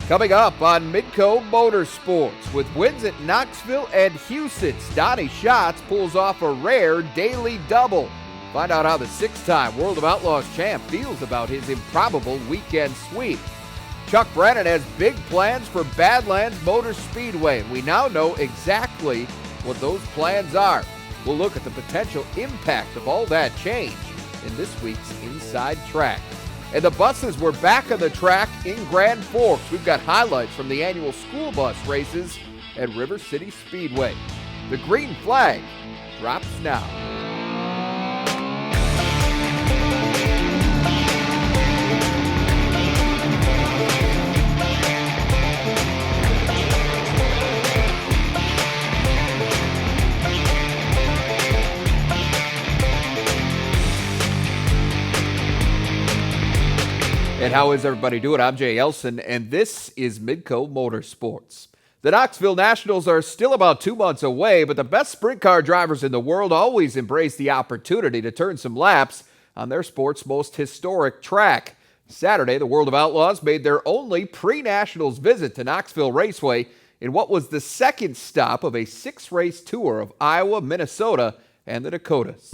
Coming up on Midco Motorsports, with wins at Knoxville and Houston, Donny Schatz pulls off a rare daily double. Find out how the six-time World of Outlaws champ feels about his improbable weekend sweep. Chuck Brennan has big plans for Badlands Motor Speedway, and we now know exactly what those plans are. We'll look at the potential impact of all that change in this week's Inside Track. And the buses were back on the track in Grand Forks. We've got highlights from the annual school bus races at River Cities Speedway. The green flag drops now. And how is everybody doing? I'm Jay Elsen, and this is Midco Motorsports. The Knoxville Nationals are still about 2 months away, but the best sprint car drivers in the world always embrace the opportunity to turn some laps on their sport's most historic track. Saturday, the World of Outlaws made their only pre-Nationals visit to Knoxville Raceway in what was the second stop of a six-race tour of Iowa, Minnesota, and the Dakotas.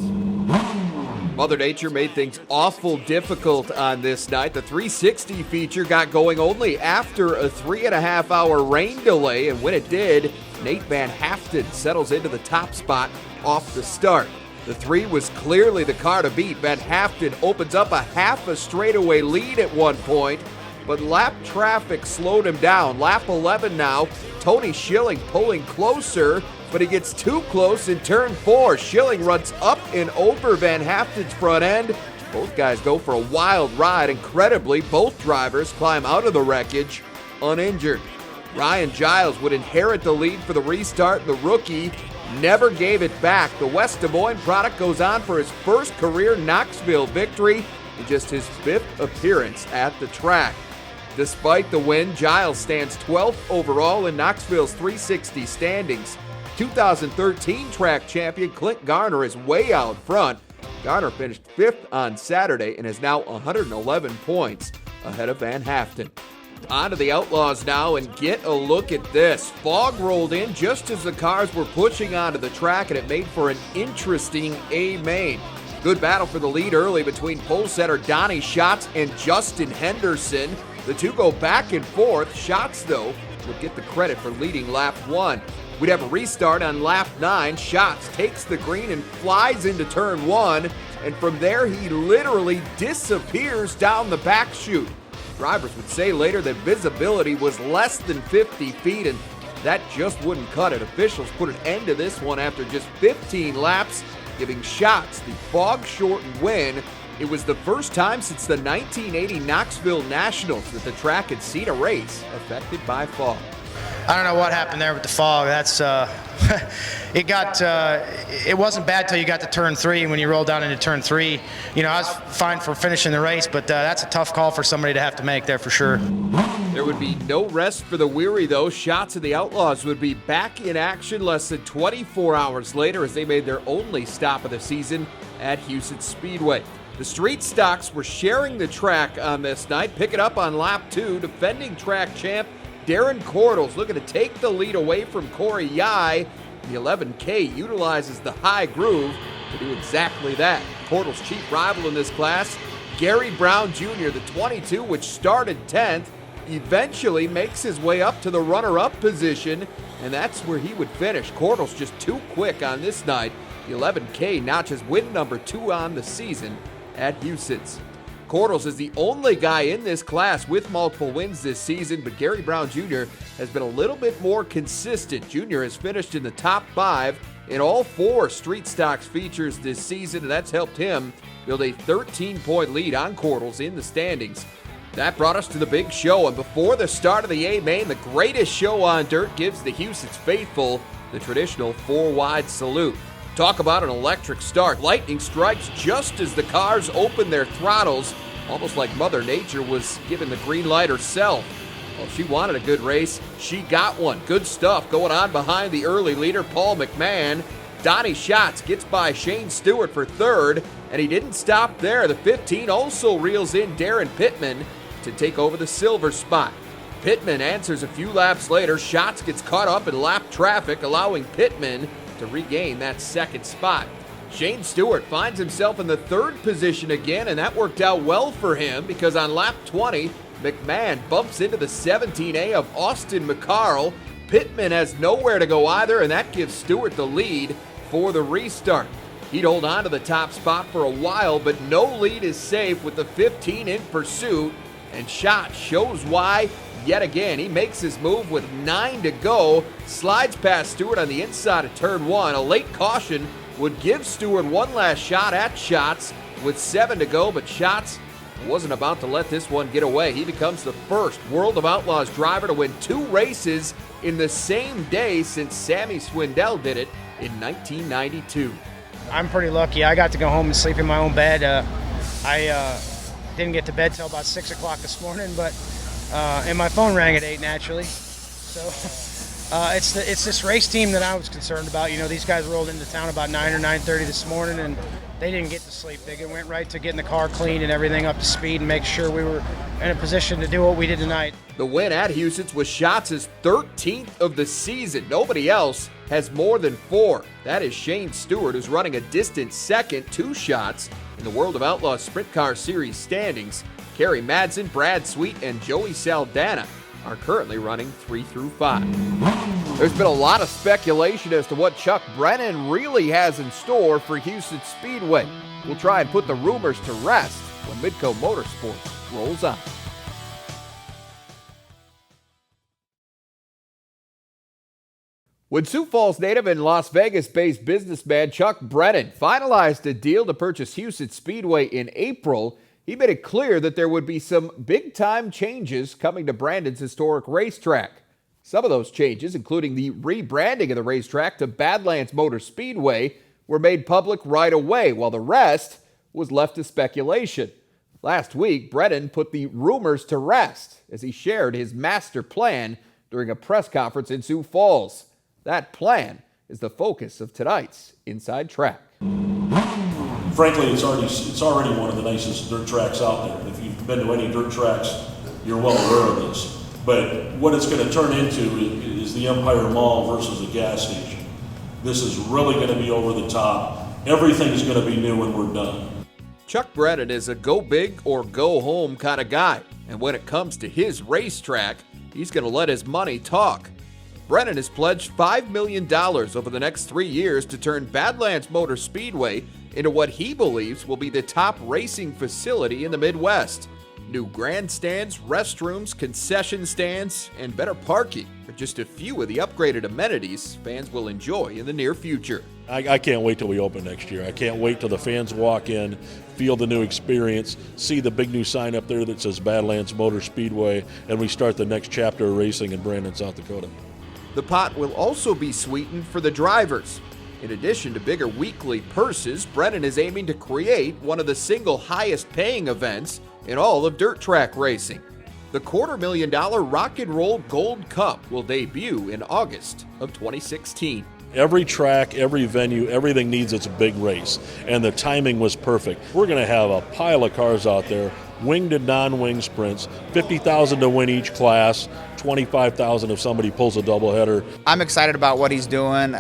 Mother Nature made things awful difficult on this night. The 360 feature got going only after a 3.5-hour rain delay, and when it did, Nate Van Haften settles into the top spot off the start. The 3 was clearly the car to beat. Van Haften opens up a half a straightaway lead at one point, but lap traffic slowed him down. Lap 11 now, Tony Schilling pulling closer, but he gets too close in turn 4. Schilling runs up and over Van Haften's front end. Both guys go for a wild ride. Incredibly, both drivers climb out of the wreckage uninjured. Ryan Giles would inherit the lead for the restart. The rookie never gave it back. The West Des Moines product goes on for his first career Knoxville victory in just his 5th appearance at the track. Despite the win, Giles stands 12th overall in Knoxville's 360 standings. 2013 track champion Clint Garner is way out front. Garner finished 5th on Saturday and is now 111 points ahead of Van Haften. On to the Outlaws now, and get a look at this. Fog rolled in just as the cars were pushing onto the track, and it made for an interesting A-main. Good battle for the lead early between pole setter Donny Schatz and Justin Henderson. The two go back and forth. Schatz, though, would get the credit for leading lap 1. We'd have a restart on lap 9. Schatz takes the green and flies into turn 1, and from there he literally disappears down the back chute. Drivers would say later that visibility was less than 50 feet, and that just wouldn't cut it. Officials put an end to this one after just 15 laps, giving Schatz the fog-shortened win. It was the first time since the 1980 Knoxville Nationals that the track had seen a race affected by fog. I don't know what happened there with the fog. That's it wasn't bad till you got to turn 3. When you rolled down into turn 3, I was fine for finishing the race, but that's a tough call for somebody to have to make there for sure. There would be no rest for the weary, though. Schatz and the Outlaws would be back in action less than 24 hours later as they made their only stop of the season at Houston Speedway. The street stocks were sharing the track on this night. Pick it up on lap 2, defending track champ Darren Cordles looking to take the lead away from Corey Yai. The 11K utilizes the high groove to do exactly that. Cordles' chief rival in this class, Gary Brown Jr., the 22, which started 10th, eventually makes his way up to the runner-up position, and that's where he would finish. Cordles just too quick on this night. The 11K notches win number 2 on the season at Houston's. Cordles is the only guy in this class with multiple wins this season, but Gary Brown Jr. has been a little bit more consistent. Jr. has finished in the top 5 in all 4 street stocks features this season, and that's helped him build a 13-point lead on Cordles in the standings. That brought us to the big show, and before the start of the A-Main, the greatest show on dirt gives the Houston's faithful the traditional 4-wide salute. Talk about an electric start. Lightning strikes just as the cars open their throttles, almost like Mother Nature was given the green light herself. Well, she wanted a good race. She got one. Good stuff going on behind the early leader, Paul McMahon. Donny Schatz gets by Shane Stewart for 3rd, and he didn't stop there. The 15 also reels in Darren Pittman to take over the silver spot. Pittman answers a few laps later. Schatz gets caught up in lap traffic, allowing Pittman to regain that second spot. Shane Stewart finds himself in the third position again, and that worked out well for him because on lap 20, McMahon bumps into the 17A of Austin McCarl. Pittman has nowhere to go either, and that gives Stewart the lead for the restart. He'd hold on to the top spot for a while, but no lead is safe with the 15 in pursuit, and Schatz shows why yet again. He makes his move with 9 to go, slides past Stewart on the inside of turn 1. A late caution would give Stewart one last shot at Schatz with 7 to go, but Schatz wasn't about to let this one get away. He becomes the first World of Outlaws driver to win 2 races in the same day since Sammy Swindell did it in 1992. I'm pretty lucky. I got to go home and sleep in my own bed. I didn't get to bed till about 6 o'clock this morning, but and my phone rang at 8 naturally. So it's this race team that I was concerned about. You know, these guys rolled into town about 9 or 9:30 this morning, and they didn't get to sleep. They went right to getting the car cleaned and everything up to speed and make sure we were in a position to do what we did tonight. The win at Huset's was Schatz's 13th of the season. Nobody else has more than 4. That is Shane Stewart, who's running a distant second to Schatz in the World of Outlaws Sprint Car Series standings. Kerry Madsen, Brad Sweet, and Joey Saldana are currently running 3 through 5. There's been a lot of speculation as to what Chuck Brennan really has in store for Jackson Speedway. We'll try and put the rumors to rest when Midco Motorsports rolls on. When Sioux Falls native and Las Vegas-based businessman Chuck Brennan finalized a deal to purchase Jackson Speedway in April, he made it clear that there would be some big-time changes coming to Brandon's historic racetrack. Some of those changes, including the rebranding of the racetrack to Badlands Motor Speedway, were made public right away, while the rest was left to speculation. Last week, Brennan put the rumors to rest as he shared his master plan during a press conference in Sioux Falls. That plan is the focus of tonight's Inside Track. Frankly, it's already one of the nicest dirt tracks out there. If you've been to any dirt tracks, you're well aware of this. But what it's going to turn into is the Empire Mall versus a gas station. This is really going to be over the top. Everything's going to be new when we're done. Chuck Brennan is a go big or go home kind of guy. And when it comes to his racetrack, he's going to let his money talk. Brennan has pledged $5 million over the next 3 years to turn Badlands Motor Speedway into what he believes will be the top racing facility in the Midwest. New grandstands, restrooms, concession stands, and better parking are just a few of the upgraded amenities fans will enjoy in the near future. I can't wait till we open next year. I can't wait till the fans walk in, feel the new experience, see the big new sign up there that says Badlands Motor Speedway, and we start the next chapter of racing in Brandon, South Dakota. The pot will also be sweetened for the drivers. In addition to bigger weekly purses, Brennan is aiming to create one of the single highest paying events in all of dirt track racing. The $250,000 Rock and Roll Gold Cup will debut in August of 2016. Every track, every venue, everything needs its big race, and the timing was perfect. We're going to have a pile of cars out there, winged and non-wing sprints, $50,000 to win each class, $25,000 if somebody pulls a doubleheader. I'm excited about what he's doing.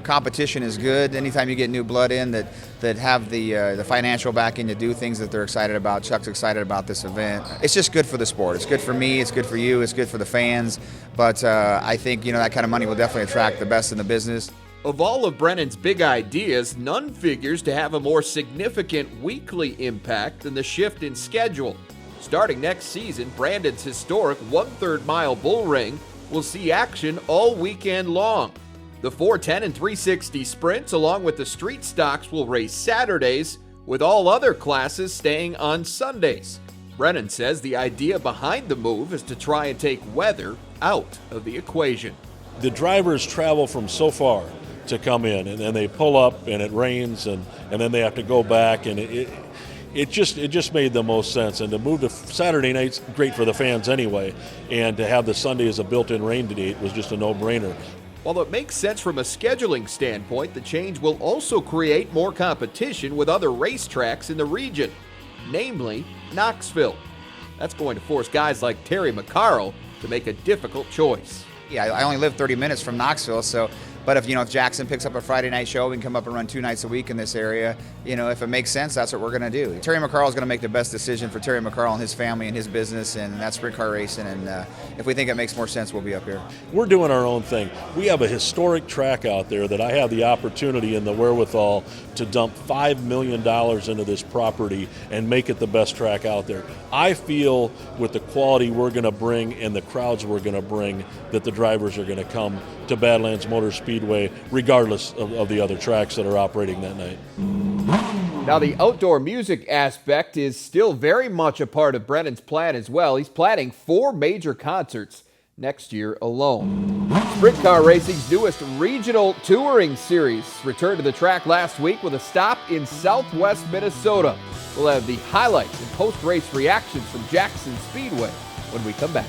Competition is good. Anytime you get new blood in that have the financial backing to do things that they're excited about. Chuck's excited about this event. It's just good for the sport. It's good for me. It's good for you. It's good for the fans. But I think that kind of money will definitely attract the best in the business. Of all of Brennan's big ideas, none figures to have a more significant weekly impact than the shift in schedule. Starting next season, Brandon's historic 1/3 mile bull ring will see action all weekend long. The 410 and 360 sprints, along with the street stocks, will race Saturdays, with all other classes staying on Sundays. Brennan says the idea behind the move is to try and take weather out of the equation. The drivers travel from so far to come in, and then they pull up and it rains, and then they have to go back, and it just made the most sense. And to move to Saturday nights, great for the fans anyway, and to have the Sunday as a built-in rain date was just a no-brainer. While it makes sense from a scheduling standpoint, the change will also create more competition with other racetracks in the region, namely Knoxville. That's going to force guys like Terry McCarl to make a difficult choice. Yeah, I only live 30 minutes from Knoxville, but if Jackson picks up a Friday night show, we can come up and run 2 nights a week in this area. If it makes sense, that's what we're going to do. Terry McCarl is going to make the best decision for Terry McCarl and his family and his business, and that's sprint car racing. And if we think it makes more sense, we'll be up here. We're doing our own thing. We have a historic track out there that I have the opportunity and the wherewithal to dump $5 million into this property and make it the best track out there. I feel with the quality we're going to bring and the crowds we're going to bring that the drivers are going to come to Badlands Motor Speedway regardless of the other tracks that are operating that night. Now, the outdoor music aspect is still very much a part of Brennan's plan as well. He's planning 4 major concerts next year alone. Sprint car racing's newest regional touring series returned to the track last week with a stop in southwest Minnesota. We'll have the highlights and post-race reactions from Jackson Speedway when we come back.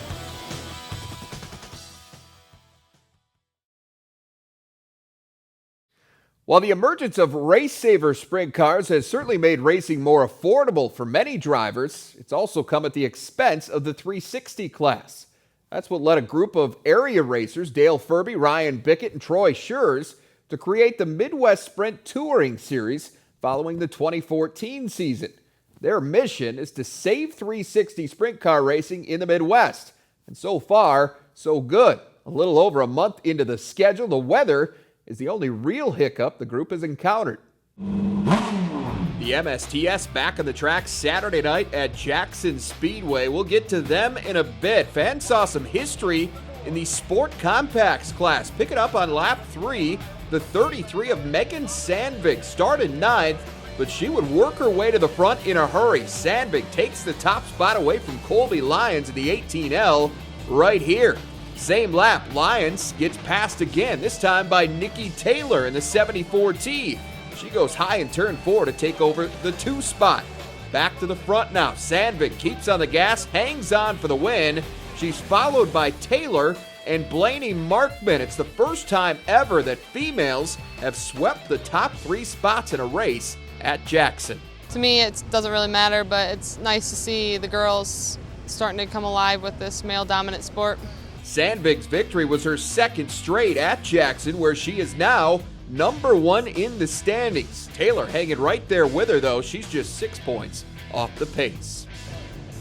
While the emergence of race-saver sprint cars has certainly made racing more affordable for many drivers, it's also come at the expense of the 360 class. That's what led a group of area racers, Dale Furby, Ryan Bickett, and Troy Schurz, to create the Midwest Sprint Touring Series following the 2014 season. Their mission is to save 360 sprint car racing in the Midwest. And so far, so good. A little over a month into the schedule, the weather is the only real hiccup the group has encountered. The MSTS back on the track Saturday night at Jackson Speedway. We'll get to them in a bit. Fans saw some history in the Sport Compacts class. Pick it up on lap 3. The 33 of Megan Sandvig started 9th, but she would work her way to the front in a hurry. Sandvig takes the top spot away from Colby Lyons in the 18L right here. Same lap, Lyons gets passed again, this time by Nikki Taylor in the 74T. She goes high in turn 4 to take over the 2 spot. Back to the front now. Sandvig keeps on the gas, hangs on for the win. She's followed by Taylor and Blaney Markman. It's the first time ever that females have swept the top 3 spots in a race at Jackson. To me, it doesn't really matter, but it's nice to see the girls starting to come alive with this male-dominant sport. Sandvig's victory was her 2nd straight at Jackson, where she is now number 1 in the standings. Taylor hanging right there with her, though. She's just 6 points off the pace.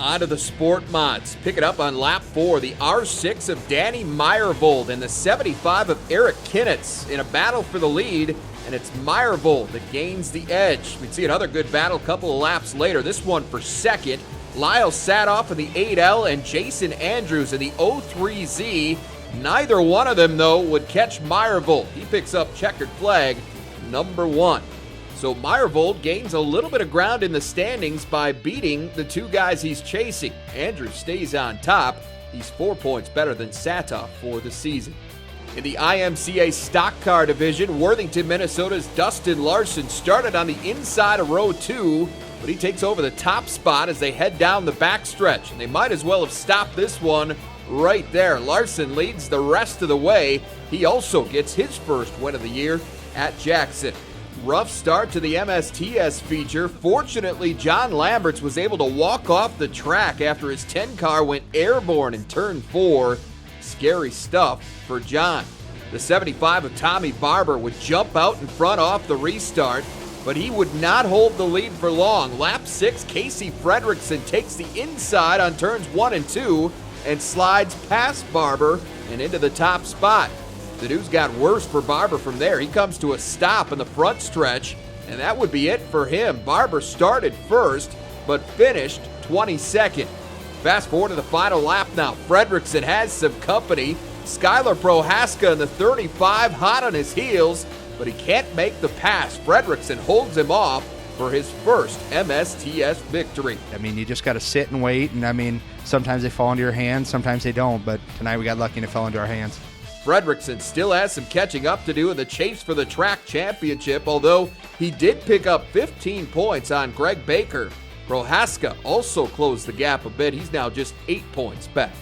On to the sport mods. Pick it up on lap 4. The R6 of Danny Meyervold and the 75 of Eric Kinnitz in a battle for the lead, and it's Meyervold that gains the edge. We'd see another good battle a couple of laps later. This one for 2nd. Lyle Sadoff in the 8L and Jason Andrews in the 03Z. Neither one of them, though, would catch Meyervold. He picks up checkered flag number 1. So Meyervold gains a little bit of ground in the standings by beating the 2 guys he's chasing. Andrews stays on top. He's 4 points better than Sadoff for the season. In the IMCA Stock Car Division, Worthington, Minnesota's Dustin Larson started on the inside of row 2, but he takes over the top spot as they head down the backstretch, and they might as well have stopped this one right there. Larson leads the rest of the way. He also gets his first win of the year at Jackson. Rough start to the MSTS feature. Fortunately, John Lamberts was able to walk off the track after his 10 car went airborne in turn 4. Scary stuff for John. The 75 of Tommy Barber would jump out in front off the restart, but he would not hold the lead for long. Lap 6, Casey Fredrickson takes the inside on turns 1 and 2 and slides past Barber and into the top spot. The news got worse for Barber from there. He comes to a stop in the front stretch, and that would be it for him. Barber started first, but finished 22nd. Fast forward to the final lap now. Fredrickson has some company. Skylar Prohaska in the 35, hot on his heels, but he can't make the pass. Fredrickson holds him off for his first MSTS victory. I mean, you just got to sit and wait, and I mean, sometimes they fall into your hands, sometimes they don't, but tonight we got lucky and it fell into our hands. Fredrickson still has some catching up to do in the chase for the track championship, although he did pick up 15 points on Greg Baker. Prohaska also closed the gap a bit. He's now just 8 points back.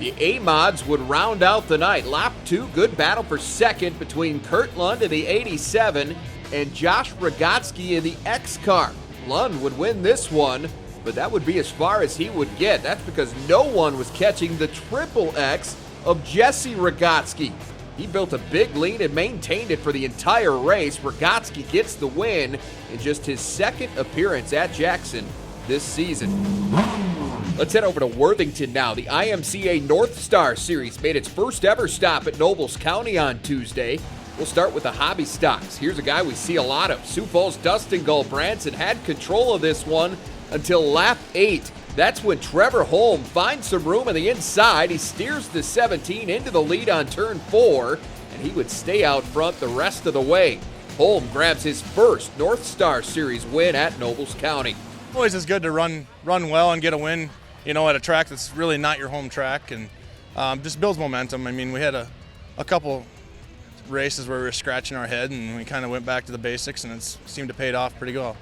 The A-Mods would round out the night. Lap 2, good battle for 2nd between Kurt Lund in the 87 and Josh Rogotsky in the X car. Lund would win this one, but that would be as far as he would get. That's because no one was catching the triple X of Jesse Rogotsky. He built a big lead and maintained it for the entire race. Rogotsky gets the win in just his second appearance at Jackson this season. Let's head over to Worthington now. The IMCA North Star Series made its first ever stop at Noble County on Tuesday. We'll start with the hobby stocks. Here's a guy we see a lot of. Sioux Falls Dustin Gulbranson had control of this one until lap 8. That's when Trevor Holm finds some room on the inside. He steers the 17 into the lead on turn 4, and he would stay out front the rest of the way. Holm grabs his first North Star Series win at Nobles County. Always is good to run well and get a win, at a track that's really not your home track, and just builds momentum. I mean, we had a couple races where we were scratching our head, and we kind of went back to the basics, and it seemed to pay off pretty well.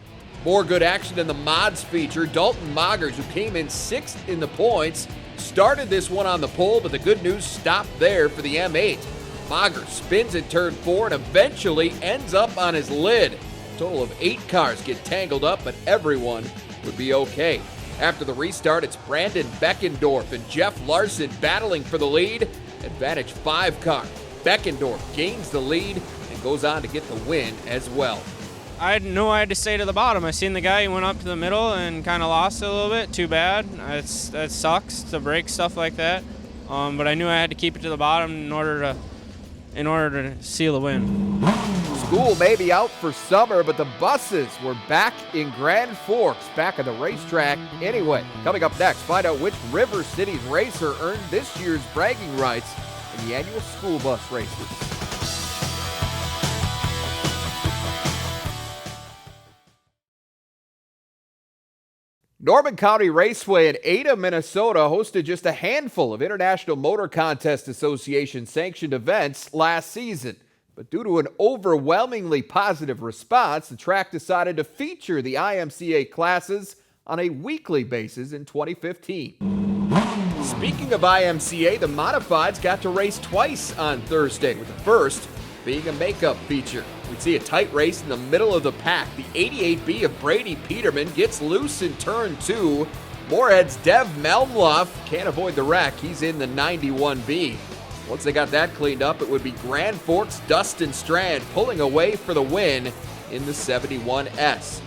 More good action in the mods feature. Dalton Moggers, who came in 6th in the points, started this one on the pole, but the good news stopped there for the M8. Moggers spins at turn 4 and eventually ends up on his lid. A total of 8 cars get tangled up, but everyone would be okay. After the restart, it's Brandon Beckendorf and Jeff Larson battling for the lead. Advantage 5 car. Beckendorf gains the lead and goes on to get the win as well. I knew I had to stay to the bottom. I seen the guy, he went up to the middle and kind of lost it a little bit. Too bad. That sucks to break stuff like that. But I knew I had to keep it to the bottom in order to seal the win. School may be out for summer, but the buses were back in Grand Forks, back at the racetrack anyway. Coming up next, find out which River Cities racer earned this year's bragging rights in the annual school bus races. Norman County Raceway in Ada, Minnesota hosted just a handful of International Motor Contest Association sanctioned events last season. But due to an overwhelmingly positive response, the track decided to feature the IMCA classes on a weekly basis in 2015. Speaking of IMCA, the Modifieds got to race twice on Thursday, with the first being a makeup feature. We'd see a tight race in the middle of the pack. The 88B of Brady Peterman gets loose in turn 2. Moorhead's Dev Melmloff can't avoid the wreck. He's in the 91B. Once they got that cleaned up, it would be Grand Forks' Dustin Strand pulling away for the win in the 71S.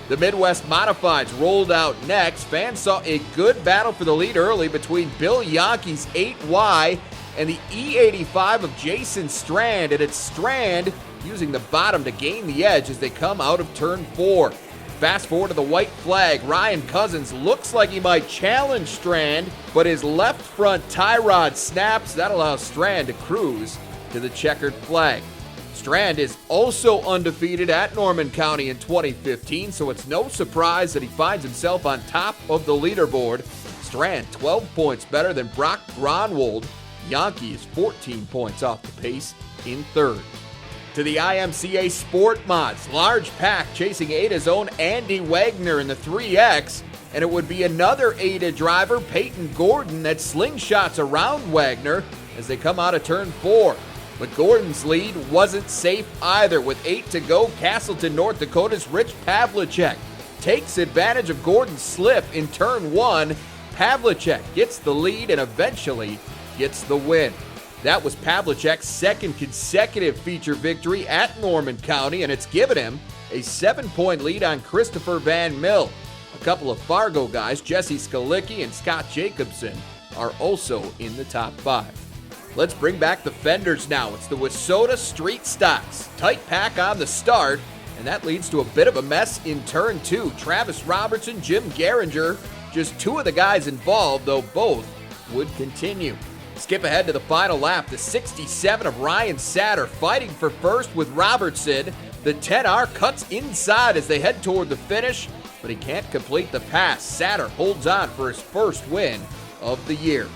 The Midwest Modifieds rolled out next. Fans saw a good battle for the lead early between Bill Yonkey's 8Y and the E85 of Jason Strand, and it's Strand using the bottom to gain the edge as they come out of turn 4. Fast forward to the white flag. Ryan Cousins looks like he might challenge Strand, but his left front tie rod snaps. That allows Strand to cruise to the checkered flag. Strand is also undefeated at Norman County in 2015, so it's no surprise that he finds himself on top of the leaderboard. Strand 12 points better than Brock Gronwald. Yonkey is 14 points off the pace in third. To the IMCA Sport Mods, large pack chasing Ada's own Andy Wagner in the 3X, and it would be another Ada driver, Peyton Gordon, that slingshots around Wagner as they come out of turn 4. But Gordon's lead wasn't safe either. With 8 to go, Castleton, North Dakota's Rich Pavlicek takes advantage of Gordon's slip in turn 1. Pavlicek gets the lead and eventually gets the win. That was Pavlicek's second consecutive feature victory at Norman County, and it's given him a 7-point lead on Christopher Van Mill. A couple of Fargo guys, Jesse Skalicki and Scott Jacobson, are also in the top 5. Let's bring back the fenders now. It's the Wissota Street Stocks. Tight pack on the start, and that leads to a bit of a mess in turn 2. Travis Robertson, Jim Geringer, just 2 of the guys involved, though both would continue. Skip ahead to the final lap. The 67 of Ryan Satter fighting for first with Robertson. The 10R cuts inside as they head toward the finish, but he can't complete the pass. Satter holds on for his first win of the year.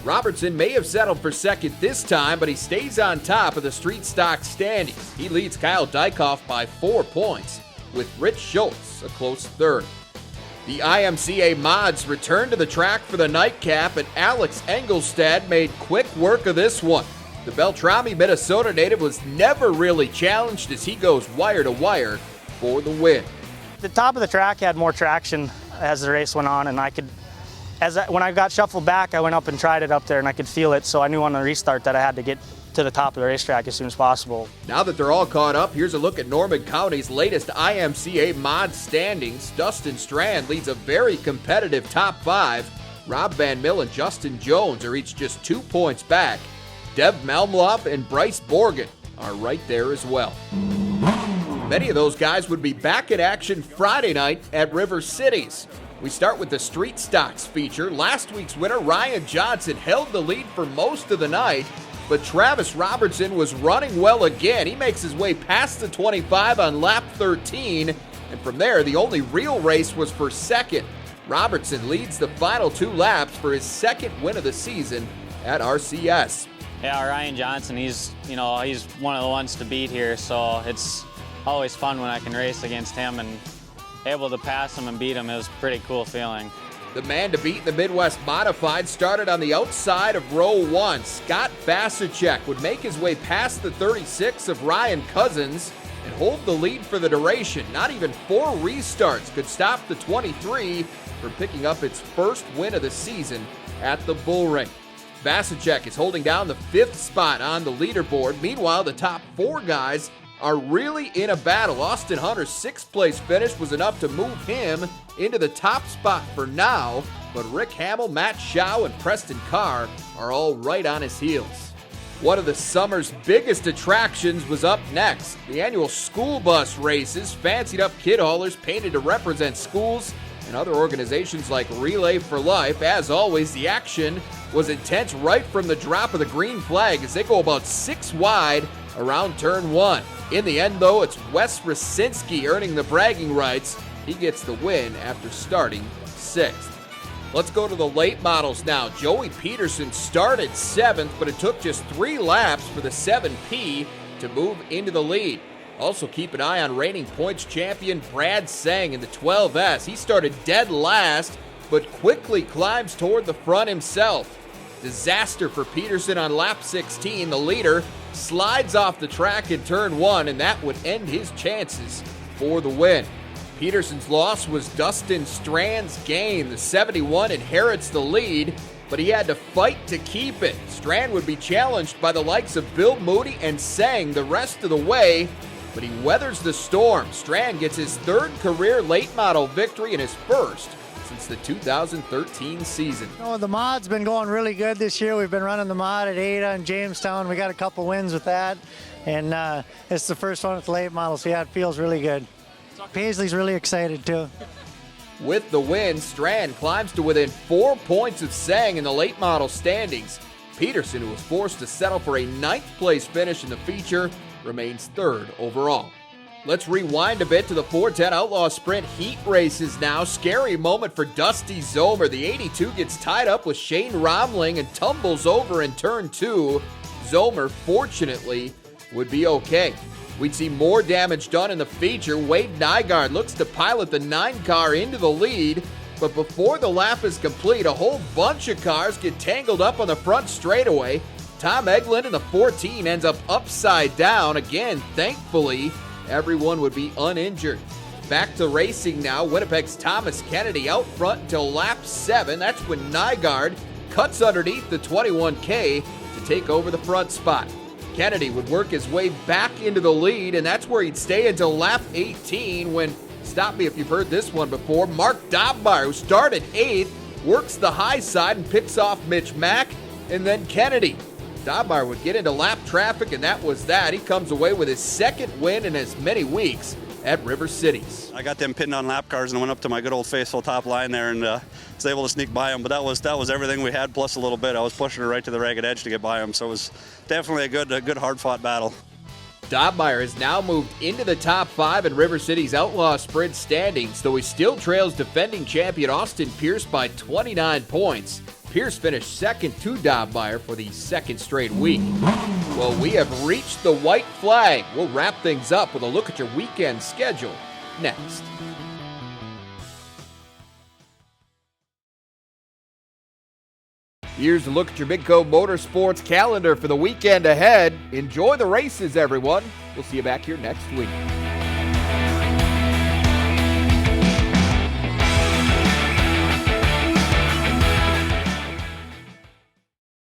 Robertson may have settled for second this time, but he stays on top of the street stock standings. He leads Kyle Dykoff by 4 points, with Rich Schultz a close third. The IMCA Mods return to the track for the nightcap, and Alex Engelstad made quick work of this one. The Beltrami, Minnesota native was never really challenged as he goes wire to wire for the win. The top of the track had more traction as the race went on, and when I got shuffled back, I went up and tried it up there, and I could feel it, so I knew on the restart that I had to get to the top of the racetrack as soon as possible. Now that they're all caught up, here's a look at Norman County's latest IMCA mod standings. Dustin Strand leads a very competitive top 5. Rob Van Mill and Justin Jones are each just 2 points back. Deb Malmloff and Bryce Borgen are right there as well. Many of those guys would be back in action Friday night at River Cities. We start with the Street Stocks feature. Last week's winner, Ryan Johnson, held the lead for most of the night, but Travis Robertson was running well again. He makes his way past the 25 on lap 13, and from there, the only real race was for second. Robertson leads the final 2 laps for his second win of the season at RCS. Yeah, Ryan Johnson, he's one of the ones to beat here, so it's always fun when I can race against him and able to pass him and beat him. It was a pretty cool feeling. The man to beat in the Midwest Modified started on the outside of row 1. Scott Vasicek would make his way past the 36 of Ryan Cousins and hold the lead for the duration. Not even 4 restarts could stop the 23 from picking up its first win of the season at the Bull Ring. Vasicek is holding down the 5th spot on the leaderboard. Meanwhile, the top 4 guys are really in a battle. Austin Hunter's 6th place finish was enough to move him into the top spot for now, but Rick Hamill, Matt Schau, and Preston Carr are all right on his heels. One of the summer's biggest attractions was up next. The annual school bus races fancied up kid haulers painted to represent schools and other organizations like Relay for Life. As always, the action was intense right from the drop of the green flag as they go about 6 wide around turn 1. In the end, though, it's Wes Rasinski earning the bragging rights. He gets the win after starting 6th. Let's go to the late models now. Joey Peterson started 7th, but it took just 3 laps for the 7P to move into the lead. Also keep an eye on reigning points champion Brad Sang in the 12S. He started dead last, but quickly climbs toward the front himself. Disaster for Peterson on lap 16. The leader slides off the track in turn 1, and that would end his chances for the win. Peterson's loss was Dustin Strand's gain. The 71 inherits the lead, but he had to fight to keep it. Strand would be challenged by the likes of Bill Moody and Sang the rest of the way, but he weathers the storm. Strand gets his 3rd career late model victory and his first since the 2013 season. The mod's been going really good this year. We've been running the mod at Ada and Jamestown. We got a couple wins with that, and it's the first one with the late model, so yeah, it feels really good. Paisley's really excited too. With the win, Strand climbs to within 4 points of Sang in the late model standings. Peterson, who was forced to settle for a 9th place finish in the feature, remains 3rd overall. Let's rewind a bit to the 410 Outlaw Sprint heat races now. Scary moment for Dusty Zomer. The 82 gets tied up with Shane Romling and tumbles over in turn 2. Zomer, fortunately, would be okay. We'd see more damage done in the feature. Wade Nygaard looks to pilot the 9 car into the lead, but before the lap is complete, a whole bunch of cars get tangled up on the front straightaway. Tom Eglin in the 14 ends up upside down. Again, thankfully, everyone would be uninjured. Back to racing now. Winnipeg's Thomas Kennedy out front until lap 7. That's when Nygaard cuts underneath the 21K to take over the front spot. Kennedy would work his way back into the lead, and that's where he'd stay until lap 18 when, stop me if you've heard this one before, Mark Dobmeyer, who started 8th, works the high side and picks off Mitch Mack, and then Kennedy. Dobmeyer would get into lap traffic, and that was that. He comes away with his 2nd win in as many weeks at River Cities. I got them pinned on lap cars and went up to my good old faithful top line there and was able to sneak by them. But that was everything we had plus a little bit. I was pushing her right to the ragged edge to get by them, so it was definitely a good hard-fought battle. Dobmeyer has now moved into the top 5 in River City's Outlaw Sprint standings, though he still trails defending champion Austin Pierce by 29 points. Pierce finished 2nd to Dobmeyer for the 2nd straight week. Well, we have reached the white flag. We'll wrap things up with a look at your weekend schedule next. Here's a look at your Midco Motorsports calendar for the weekend ahead. Enjoy the races, everyone. We'll see you back here next week.